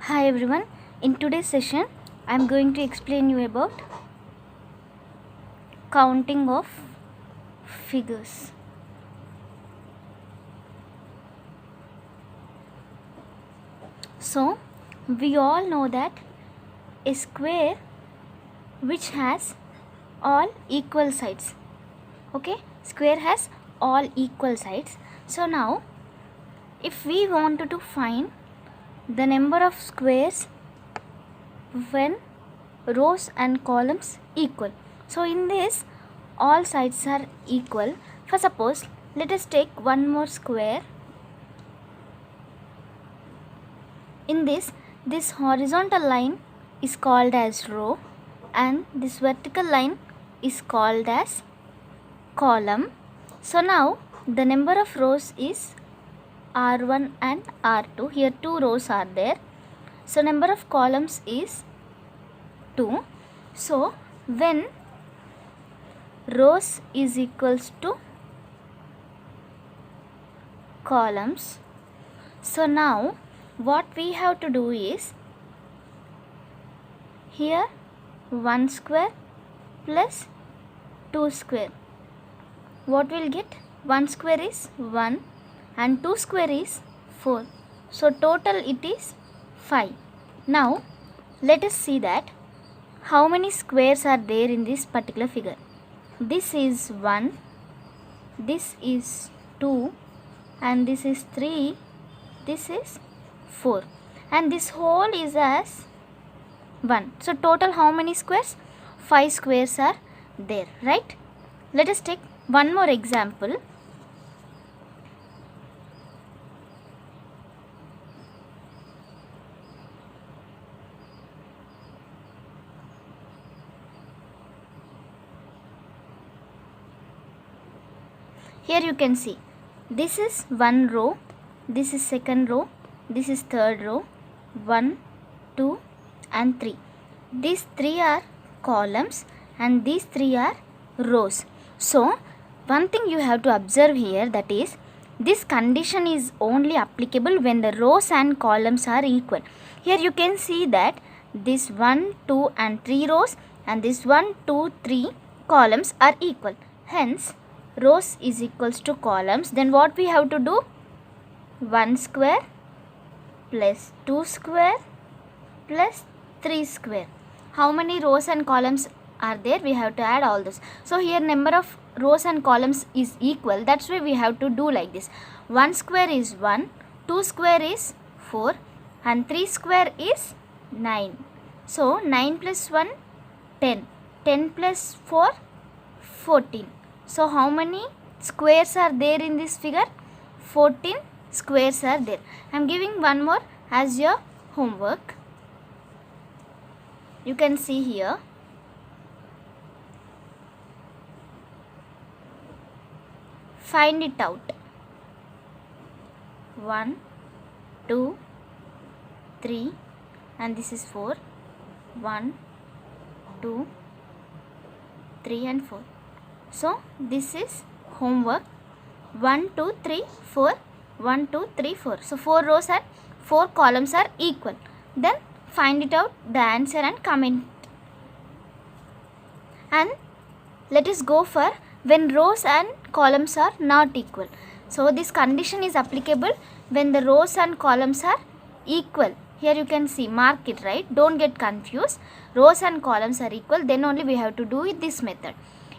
Hi everyone, in today's session I am going to explain you about counting of figures. So we all know that a square which has all equal sides, square has all equal sides. So now if we wanted to find the number of squares when rows and columns equal, so in this all sides are equal. For suppose let us take one more square. In this horizontal line is called as row and this vertical line is called as column. So now the number of rows is R1 and R2. Here two rows are there. So number of columns is 2. So when rows is equals to columns, so now what we have to do is here 1 square plus 2 square. What will get? 1 square is 1 and 2 square is 4. So total it is 5. Now let us see that how many squares are there in this particular figure. This is 1, this is 2 and this is 3, this is 4 and this whole is as 1. So total how many squares? 5 squares are there, right? Let us take one more example. Here you can see this is one row, this is second row, this is third row, 1, 2 and 3. These 3 are columns and these 3 are rows. So one thing you have to observe here, that is this condition is only applicable when the rows and columns are equal. Here you can see that this 1, 2 and 3 rows and this 1, 2, 3 columns are equal. Hence rows is equals to columns. Then what we have to do? 1 square plus 2 square plus 3 square. How many rows and columns are there? We have to add all this. So here number of rows and columns is equal. That's why we have to do like this. 1 square is 1, 2 square is 4 and 3 square is 9. So 9 plus 1, 10. 10 plus 4, 14. So how many squares are there in this figure? 14 squares are there. I am giving one more as your homework. You can see here. Find it out. 1, 2, 3 and this is 4. 1, 2, 3 and 4. So this is homework. 1, 2, 3, 4. 1, 2, 3, 4. So 4 rows and 4 columns are equal. Then find it out the answer and comment. And let us go for when rows and columns are not equal. So this condition is applicable when the rows and columns are equal. Here you can see, mark it, right? Don't get confused. Rows and columns are equal, then only we have to do it this method.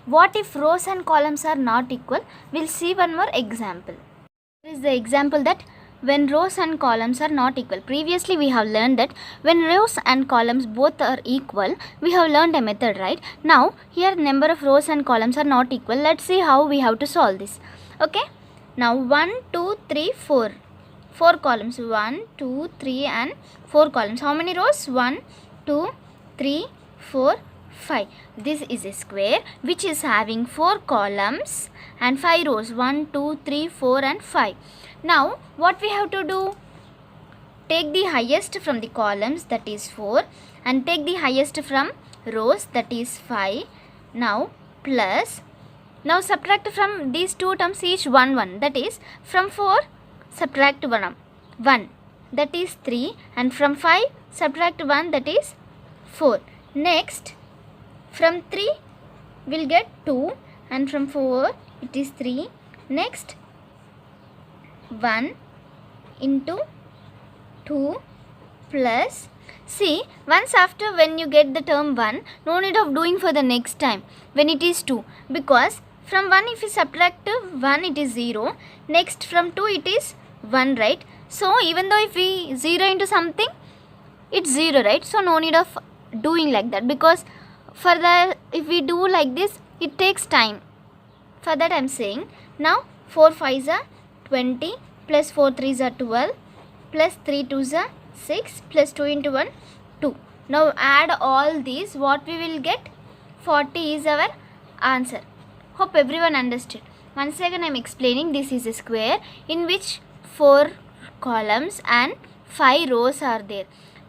What if rows and columns are not equal? We'll see one more example. Here is the example that when rows and columns are not equal. Previously we have learned that when rows and columns both are equal, we have learned a method, right? Now here number of rows and columns are not equal. Let's see how we have to solve this. Okay. Now 1, 2, 3, 4. 4 columns. 1, 2, 3 and 4 columns. How many rows? 1, 2, 3, 4, 5. This is a square which is having 4 columns and 5 rows. 1, 2, 3, 4 and 5. Now what we have to do? Take the highest from the columns, that is 4, and take the highest from rows, that is 5. Now plus, now subtract from these two terms each 1, 1, that is from 4 subtract 1. that is 3, and from 5 subtract 1, that is 4. Next, from 3 we'll get 2, and from 4 it is 3. Next, 1 into 2 plus, see, once after when you get the term 1, no need of doing for the next time when it is 2, because from 1 if you subtract 1 it is 0. Next, from 2 it is 1, right? So even though if we 0 into something, it's 0, right? So no need of doing like that, because for the, if we do like this, it takes time. For that I am saying, now 4 5s are 20, plus 4 3s are 12, plus 3 2s are 6, plus 2 into 1 2. Now add all these, what we will get? 40 is our answer. Hope everyone understood. Once again I am explaining, this is a square in which 4 columns and 5 rows are there.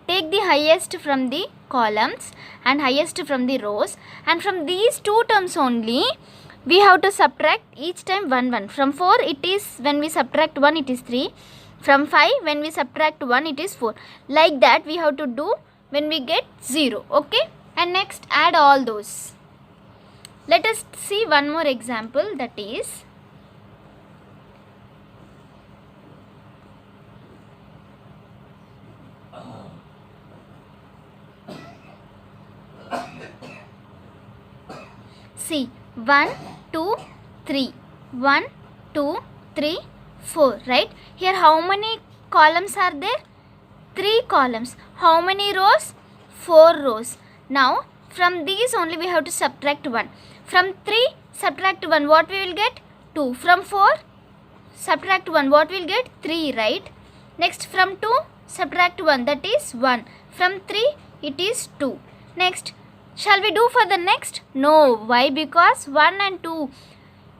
Take the highest from the columns and highest from the rows, and from these two terms only we have to subtract each time 1 1. From 4 it is, when we subtract 1 it is 3. From 5 when we subtract 1 it is 4. Like that we have to do when we get 0. Okay, and next add all those. Let us see one more example, that is see 1 2 3 1 2 3 4, right? Here how many columns are there? 3 columns. How many rows? 4 rows. Now from these only we have to subtract 1. From 3 subtract 1, what we will get? 2. From 4 subtract 1, what we will get? 3, right? Next, from 2 subtract 1, that is 1. From 3 it is 2. Next, shall we do for the next? No. Why? Because 1 and 2,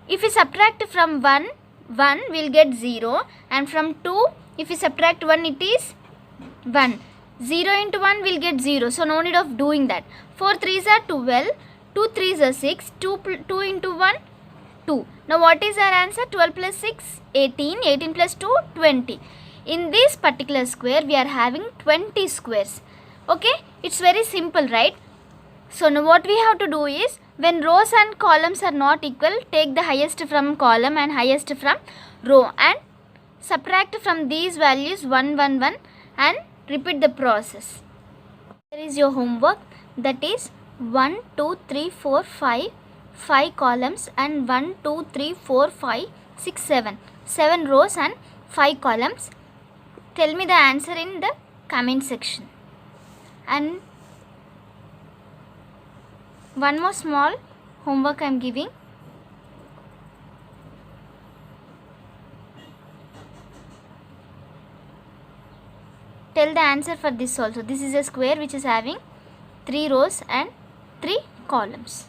if we subtract from 1, 1 will get 0, and from 2 if we subtract 1 it is 1. 0 into 1 will get 0, so no need of doing that. 4 3s are 12, 2 3s are 6, 2 into 1 2. Now what is our answer? 12 plus 6 18, 18 plus 2 20. In this particular square we are having 20 squares. Okay, it's very simple, right? So now what we have to do is, when rows and columns are not equal, take the highest from column and highest from row and subtract from these values 1 1 1 and repeat the process. Here is your homework, that is 1 2 3 4 5 columns and 1 2 3 4 5 6 7 rows and 5 columns. Tell me the answer in the comment section. And one more small homework I am giving. Tell the answer for this also. This is a square which is having 3 rows and 3 columns.